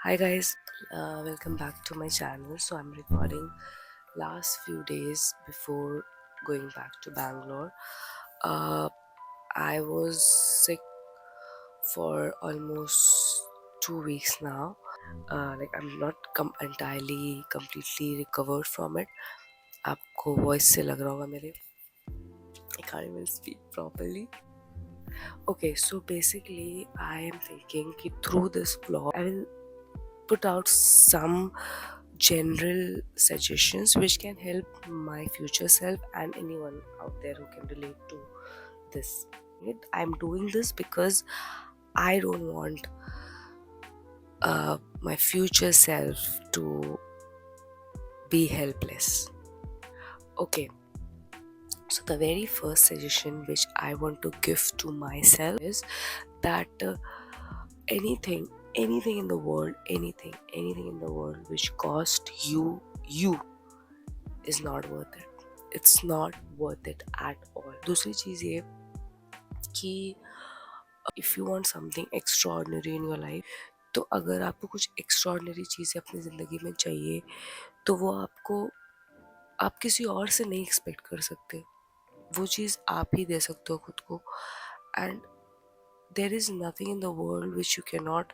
Hi guys, welcome back to my channel. So I'm recording last few days before going back to Bangalore. Uh, I was sick for almost 2 weeks now. Like I'm not entirely completely recovered from it. आपको voice से लग रहा होगा मेरे I can't even speak properly. Okay, so basically I am thinking कि through this vlog I will put out some general suggestions which can help my future self and anyone out there who can relate to this. I'm doing this because I don't want my future self to be helpless. Okay, so the very first suggestion which I want to give to myself is that anything anything in the world anything in the world which cost you is not worth it. It's not worth it at all. दूसरी चीज़ ये कि if you want something extraordinary in your life, तो अगर आपको कुछ extraordinary चीज़ें अपनी ज़िंदगी में चाहिए तो वो आप किसी और से नहीं एक्सपेक्ट कर सकते. वो चीज़ आप ही दे सकते हो खुद को. And there is nothing in the world which you cannot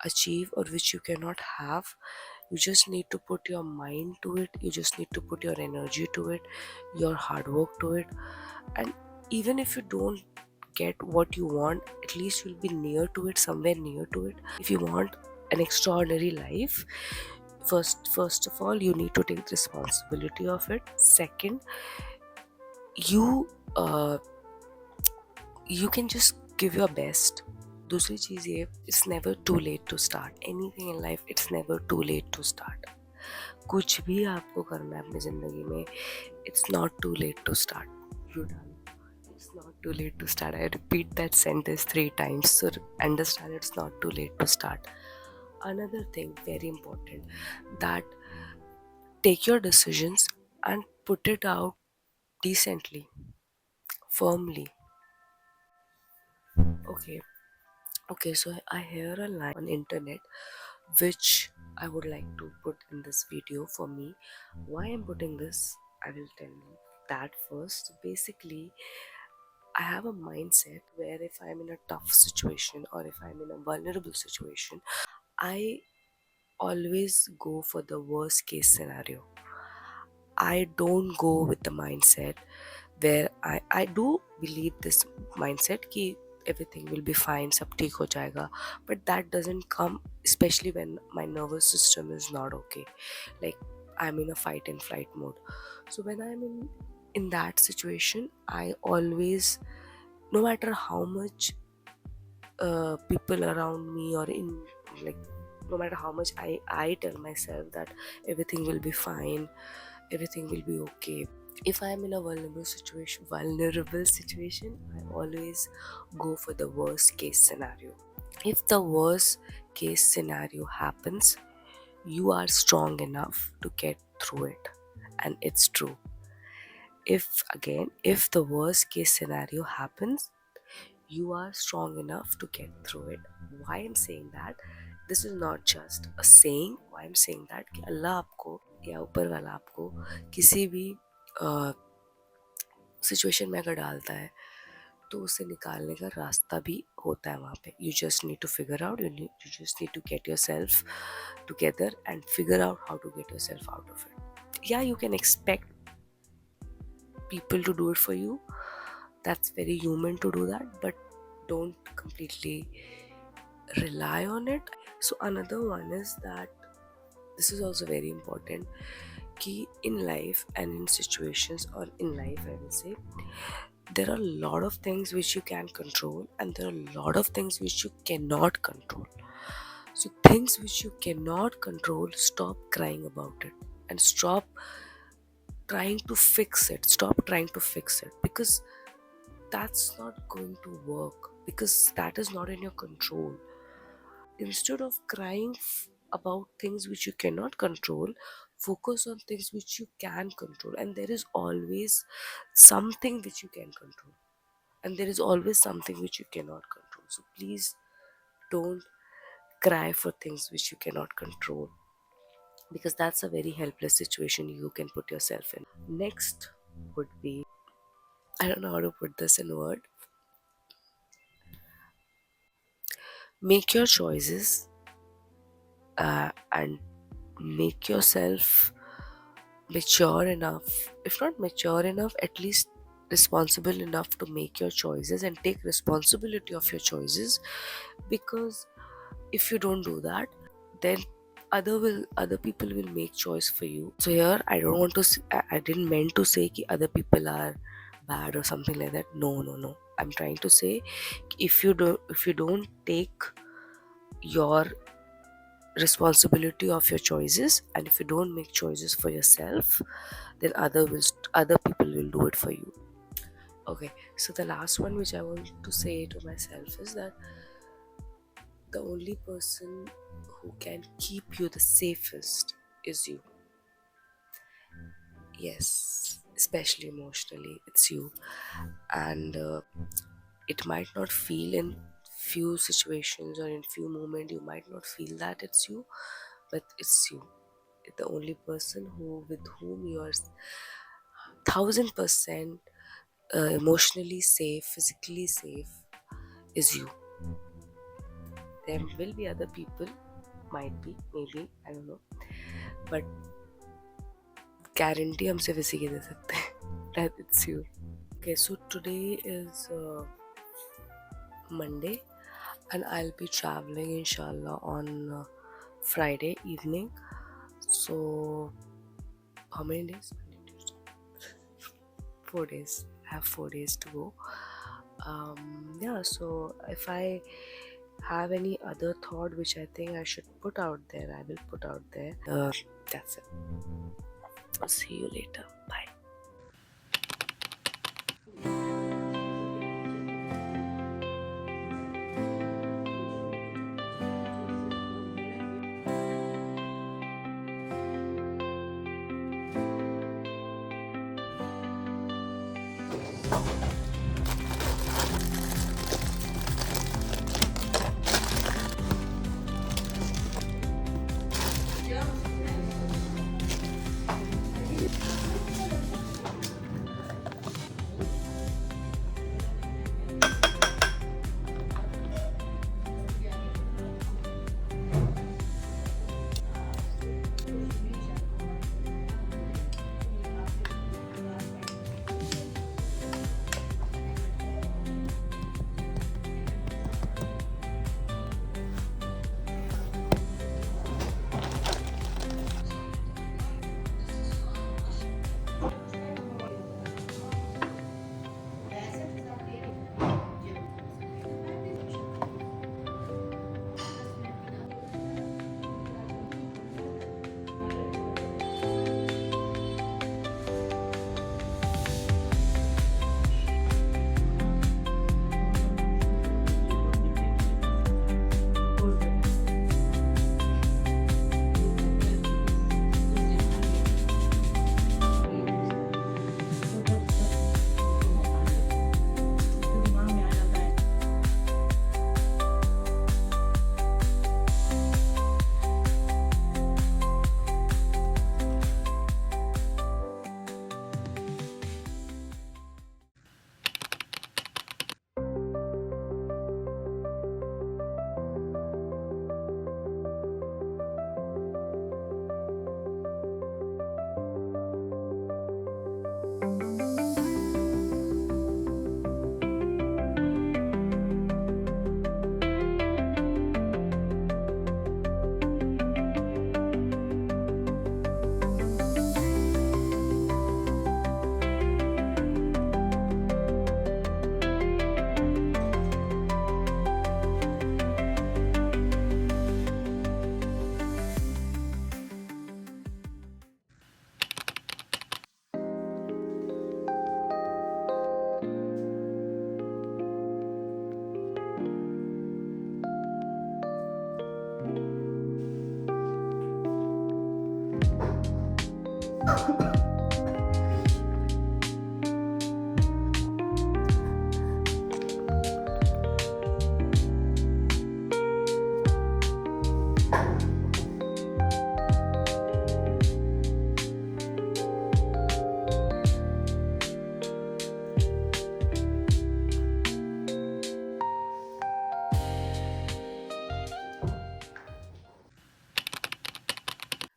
achieve or which you cannot have. You just need to put your mind to it, you just need to put your energy to it, your hard work to it. And even if you don't get what you want, at least you'll be near to it, somewhere near to it. If you want an extraordinary life, first of all you need to take responsibility of it. Second, you uh, you can just give your best. दूसरी चीज़ ये, it's never too late to start anything in life. It's never too late to start. कुछ भी आपको करना है अपनी ज़िंदगी में, it's not too late to start. You done. It's not too late to start. I repeat that sentence 3 times so understand it's not too late to start. Another thing very important, that take your decisions and put it out decently, firmly. Okay, so I hear a line on internet which I would like to put in this video for me. Why I'm putting this, I will tell you that first. So basically, I have a mindset where if I'm in a tough situation or if I'm in a vulnerable situation, I always go for the worst case scenario. I don't go with the mindset where I do believe this mindset कि everything will be fine, सब ठीक हो जाएगा, but that doesn't come, especially when my nervous system is not okay, like I'm in a fight and flight mode. So when I'm in that situation, I always, no matter how much people around me or in, like, no matter how much I tell myself that everything will be fine, everything will be okay, if I'm in a vulnerable situation, I always go for the worst case scenario. If the worst case scenario happens, you are strong enough to get through it. And it's true. If the worst case scenario happens, you are strong enough to get through it. Why I'm saying that, this is not just a saying. Why I'm saying that कि अल्लाह आपको या ऊपर वाला आपको किसी भी situation में अगर डालता है तो उसे निकालने का रास्ता भी होता है वहाँ पे. You just need to figure out, you just need to get yourself together and figure out how to get yourself out of it. या you can expect people to do it for you. That's very human to do that, but don't completely rely on it. So another one is that this is also very important कि in life and in situations, or in life I will say, there are a lot of things which you can control and there are a lot of things which you cannot control. So things which you cannot control, stop crying about it and stop trying to fix it. Stop trying to fix it, because that's not going to work, because that is not in your control. Instead of crying about things which you cannot control, focus on things which you can control. And there is always something which you can control, and there is always something which you cannot control. So please don't cry for things which you cannot control, because that's a very helpless situation you can put yourself in. Next would be, I don't know how to put this in word. Make your choices, and make yourself mature enough, if not mature enough, at least responsible enough to make your choices and take responsibility of your choices. Because if you don't do that, then other people will make choice for you. So here I don't want to I didn't meant to say ki other people are bad or something like that. No, I'm trying to say, if you don't take your responsibility of your choices, and if you don't make choices for yourself, then other people will do it for you. Okay, so the last one which I want to say to myself is that the only person who can keep you the safest is you. Yes, especially emotionally, it's you. And it might not feel in few situations or in few moments, you might not feel that it's you, but it's you. The only person with whom you are 1000% emotionally safe, physically safe, is you. There will be other people, might be, maybe, I don't know, but guarantee हम सिर्फ इसी की दे सकते हैं that it's you. Okay, so today is Monday, and I'll be traveling inshallah on Friday evening. So how many days? 4 days. I have 4 days to go. Yeah, so if I have any other thought which I think I should put out there, I will put out there. That's it. I'll see you later. Bye.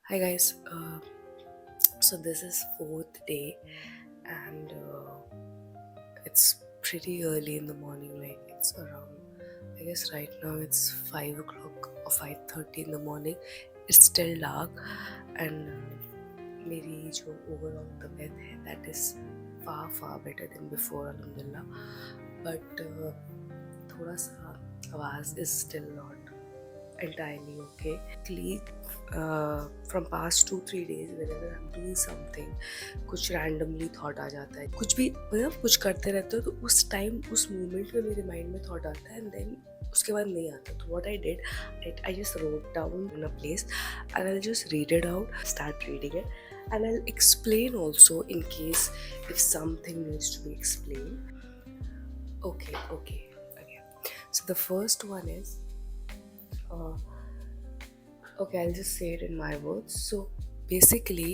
Hi guys, so this is fourth day and it's pretty early in the morning, like it's around, I guess right now it's 5 o'clock or 5:30 in the morning. It's still dark and मेरी जो overall तबीयत है that is far better than before alhamdulillah, but थोड़ा सा आवाज़ is still not entirely okay. From past 2-3 days whenever I'm doing something, कुछ randomly thought आ जाता है, कुछ भी मतलब कुछ करते रहते हो तो उस टाइम उस मोमेंट में मेरे माइंड में थॉट आता है एंड देन उसके बाद नहीं आता. तो what I did, I just wrote down in a place and I'll just read it out, start reading it, and I'll explain also in case if something needs to be explained. Okay. So the first one is okay, I'll just say it in my words. So basically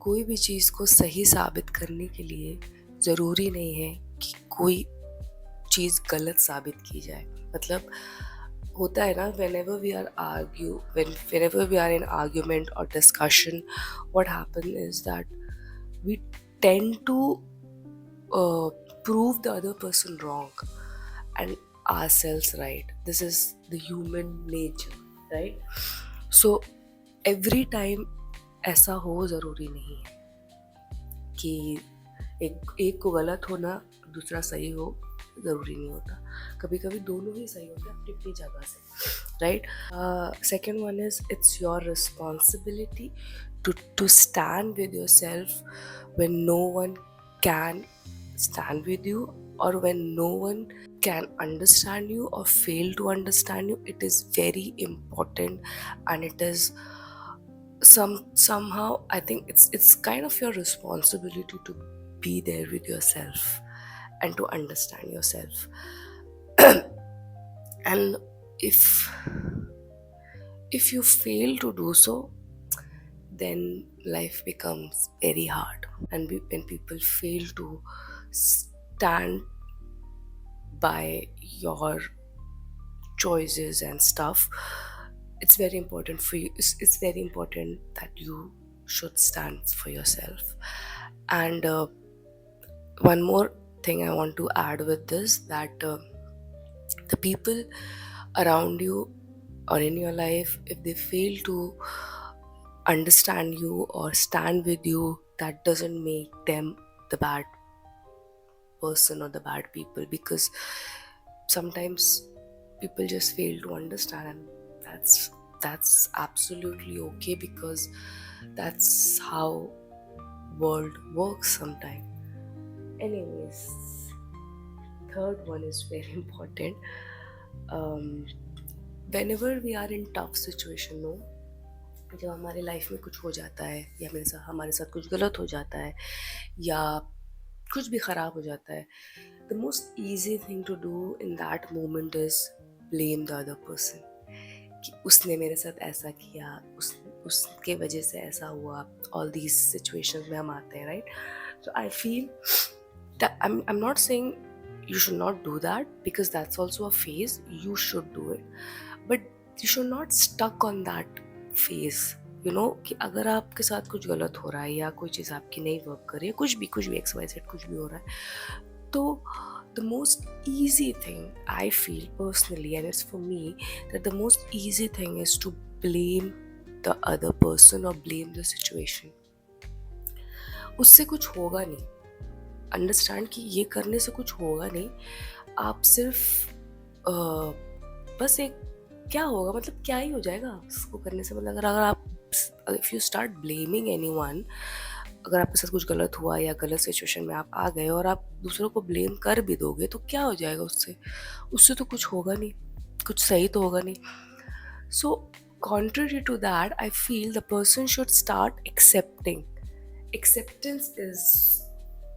कोई भी चीज़ को सही साबित करने के लिए ज़रूरी नहीं है कि कोई चीज़ गलत साबित की जाए. मतलब होता है ना, whenever we are in argument or discussion, what happens is that we tend to prove the other person wrong and ourselves right. This is the human nature, right? So every time ऐसा हो ज़रूरी नहीं है कि एक को गलत होना दूसरा सही हो, ज़रूरी नहीं होता. कभी कभी दोनों ही सही होते हैं अपनी अपनी जगह से, right. Second one is it's your responsibility to stand with yourself when no one can stand with you, or when no one can understand you or fail to understand you. It is very important and it is somehow I think it's kind of your responsibility to be there with yourself and to understand yourself. And if you fail to do so, then life becomes very hard. And when people fail to stand by your choices and stuff, it's very important for you. It's very important that you should stand for yourself. And one more thing I want to add with this, that the people around you or in your life, if they fail to understand you or stand with you, that doesn't make them the bad person or the bad people, because sometimes people just fail to understand, and that's absolutely okay, because that's how world works sometimes. Anyways, third one is very important. Whenever we are in tough situation, no, जब हमारे life में कुछ हो जाता है या हमारे साथ कुछ गलत हो जाता है या कुछ भी ख़राब हो जाता है, the most easy thing to do in that moment is blame the other person. कि उसने मेरे साथ ऐसा किया, उसके वजह से ऐसा हुआ. All these situations में हम आते हैं, right? So I feel that I'm not saying you should not do that, because that's also a phase. You should do it, but you should not stuck on that phase. You know कि अगर आपके साथ कुछ गलत हो रहा है या कोई चीज़ आपकी नहीं वर्क कर रही है, कुछ भी XYZ कुछ भी हो रहा है, तो the most easy thing I feel personally, and it's for me, that the most easy thing is to blame the other person or blame the situation. उससे कुछ होगा नहीं. अंडरस्टैंड कि ये करने से कुछ होगा नहीं. आप सिर्फ बस एक क्या होगा, मतलब क्या ही हो जाएगा इसको करने से. मतलब अगर आप if you start blaming anyone, अगर आपके साथ कुछ गलत हुआ या गलत सिचुएशन में आप आ गए और आप दूसरों को ब्लेम कर भी दोगे, तो क्या हो जाएगा उससे तो कुछ होगा नहीं, कुछ सही तो होगा नहीं. सो contrary to that, I feel the person should start accepting. Acceptance is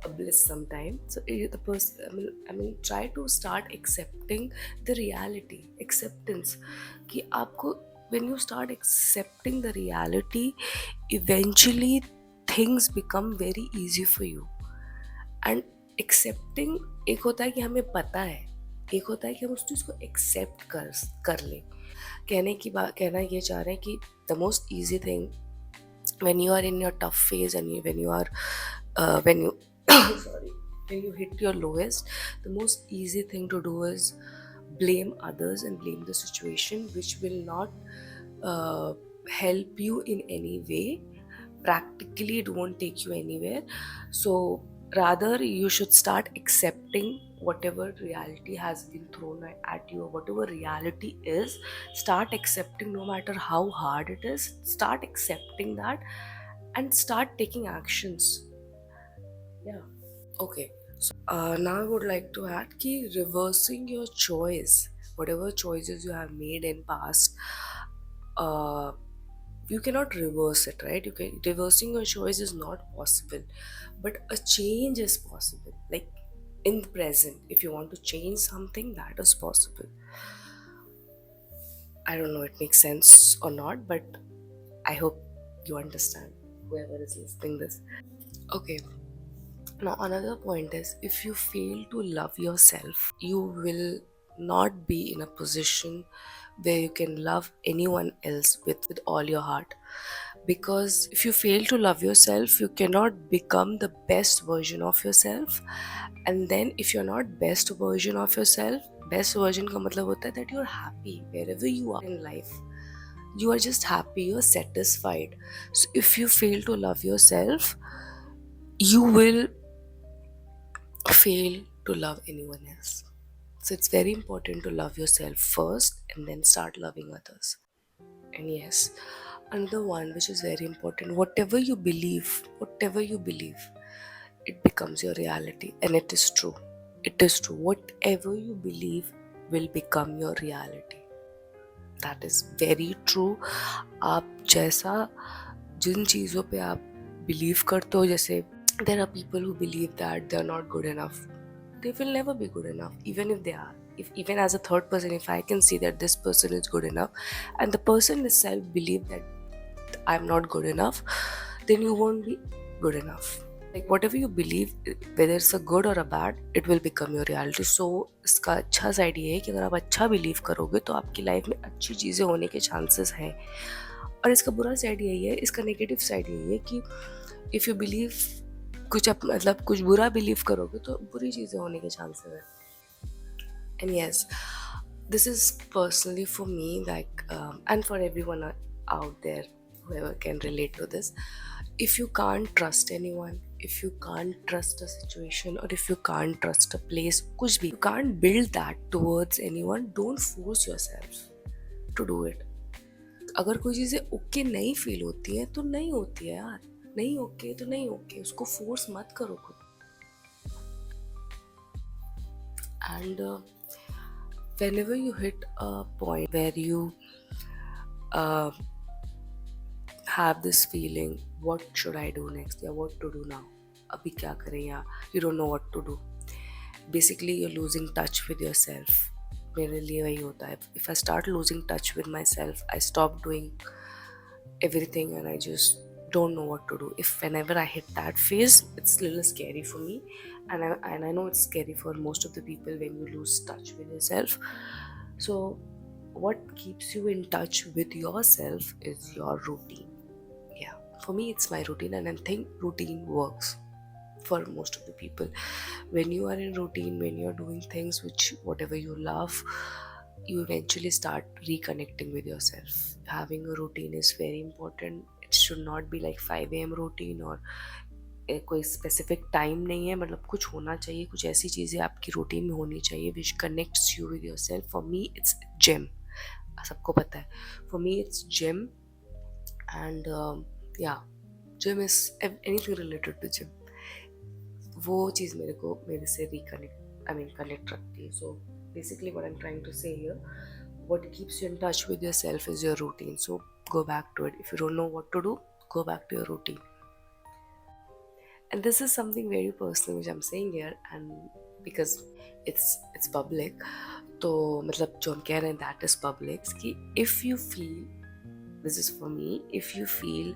a bliss sometimes. So the person, I mean try to start accepting the reality. Acceptance कि आपको, when you start accepting the reality, eventually things become very easy for you. And accepting, एक होता है कि हमें पता है, एक होता है कि हम उस चीज़ को accept कर लें. कहना ये चाह रहे हैं कि the most easy thing when you are in your tough phase, and when you are when you sorry, when you hit your lowest, the most easy thing to do is blame others and blame the situation, which will not uh, help you in any way. Practically it won't take you anywhere. So rather you should start accepting whatever reality has been thrown at you, or whatever reality is. Start accepting, no matter how hard it is. Start accepting that and start taking actions. Yeah. Okay. So now I would like to add ki reversing your choice, whatever choices you have made in past, uh, you cannot reverse it, right? You can reversing your choice is not possible, but a change is possible. Like in the present, if you want to change something, that is possible. I don't know it makes sense or not, but I hope you understand, whoever is listening this. Okay. Now, another point is, if you fail to love yourself, you will not be in a position where you can love anyone else with all your heart. Because if you fail to love yourself, you cannot become the best version of yourself. And then, if you're not best version of yourself, best version का मतलब होता है that you're happy wherever you are in life. You are just happy, you're satisfied. So, if you fail to love yourself, you will fail to love anyone else. So it's very important to love yourself first and then start loving others. And yes, another one which is very important, whatever you believe, it becomes your reality. And it is true. It is true. Whatever you believe will become your reality. That is very true. आप जैसा जिन चीज़ों पे आप believe करते हो, जैसे there are people who believe that they are not good enough. They will never be good enough, even if they are. If even as a third person, if I can see that this person is good enough, and the person itself believe that I'm not good enough, then you won't be good enough. Like whatever you believe, whether it's a good or a bad, it will become your reality. So इसका अच्छा side ये है कि अगर आप अच्छा believe करोगे तो आपकी लाइफ में अच्छी चीज़ें होने के चांसेस हैं. और इसका बुरा साइड यही है, इसका नेगेटिव साइड यही है कि इफ़ यू बिलीव मतलब कुछ बुरा बिलीव करोगे तो बुरी चीज़ें होने के चांसेस हैं. And yes, this is personally for me, like and for everyone out there, whoever can relate to this. If you can't trust anyone, if you can't trust a situation, or if you can't trust a place, kuch bhi, you can't build that towards anyone, don't force yourself to do it. अगर कोई चीज़ें okay नहीं feel होती है तो नहीं होती है यार. नहीं ओके तो नहीं ओके, उसको फोर्स मत करो खुद. And whenever you hit a point where you uh, have this feeling, what should I do next, या what to do now, अभी क्या करें, या you don't know what to do, basically you're losing touch with yourself. मेरे लिए वही होता है. If I start losing touch with myself, I stop doing everything and I just don't know what to do. If whenever I hit that phase, it's a little scary for me, and I know it's scary for most of the people when you lose touch with yourself. So what keeps you in touch with yourself is your routine. Yeah, for me it's my routine, and I think routine works for most of the people. When you are in routine, when you're doing things which whatever you love, you eventually start reconnecting with yourself. Having a routine is very important. It should not be like 5 a.m. routine, और कोई specific time नहीं है. मतलब कुछ होना चाहिए, कुछ ऐसी चीज़ें आपकी रूटीन में होनी चाहिए which connects you with yourself. For me it's gym. सबको पता है, for me it's gym. And yeah, gym is anything related to gym. वो चीज़ मेरे से कनेक्ट रखती है. सो basically what I'm trying to say here, what keeps you in touch with yourself is your routine. So go back to it. If you don't know what to do, go back to your routine. And this is something very personal which I'm saying here, and because it's public, तो मतलब जो हम कह रहे हैं that is public, कि if you feel, this is for me, if you feel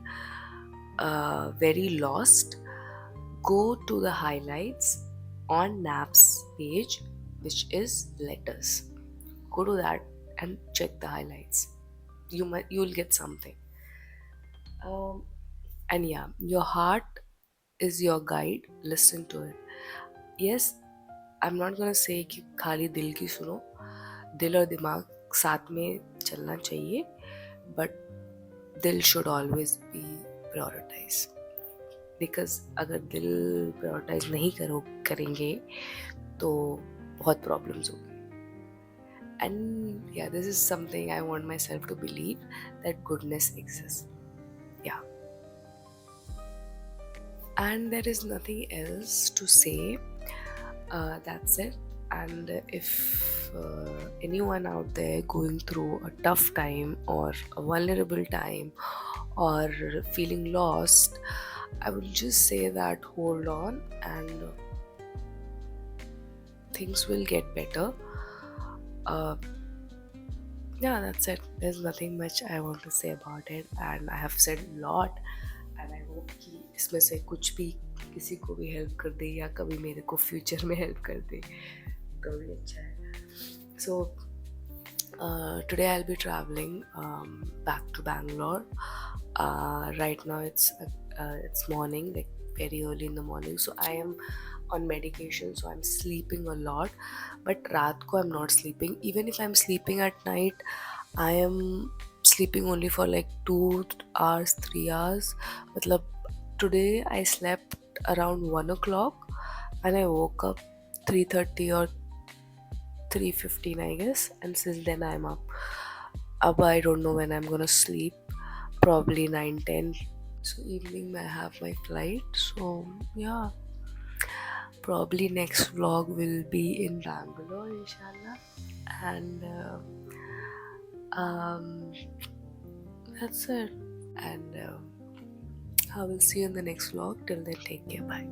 very lost, go to the highlights on NAP's page, which is letters. Go to that and check the highlights. You'll get something. And yeah, your heart is your guide. Listen to it. Yes, I'm not gonna say कि खाली दिल की सुनो. दिल और दिमाग साथ में चलना चाहिए, but दिल should always be prioritized. Because अगर दिल prioritize नहीं करेंगे तो बहुत problems होगी. And yeah, this is something I want myself to believe, that goodness exists. Yeah. And there is nothing else to say. That's it. And if anyone out there going through a tough time or a vulnerable time or feeling lost, I would just say that hold on, and things will get better. Yeah, that's it. There's nothing much I want to say about it, and I have said a lot, and I hope कि इसमें से कुछ भी किसी को भी help कर दे, या कभी मेरे को फ्यूचर में हेल्प कर दे तो भी अच्छा है. So today I'll be traveling back to Bangalore. Right now it's morning, like very early in the morning, so I am on medication, so I'm sleeping a lot. But raat ko I'm not sleeping. Even if I'm sleeping at night, I am sleeping only for like 2 hours, 3 hours. Matlab, today I slept around 1 o'clock and I woke up 3:30 or 3:15, I guess, and since then I'm up. I don't know when I'm gonna sleep. Probably 9:10. So evening I have my flight. So yeah, probably next vlog will be in Bangalore, inshallah. And that's it. And I will see you in the next vlog. Till then, take care. Bye.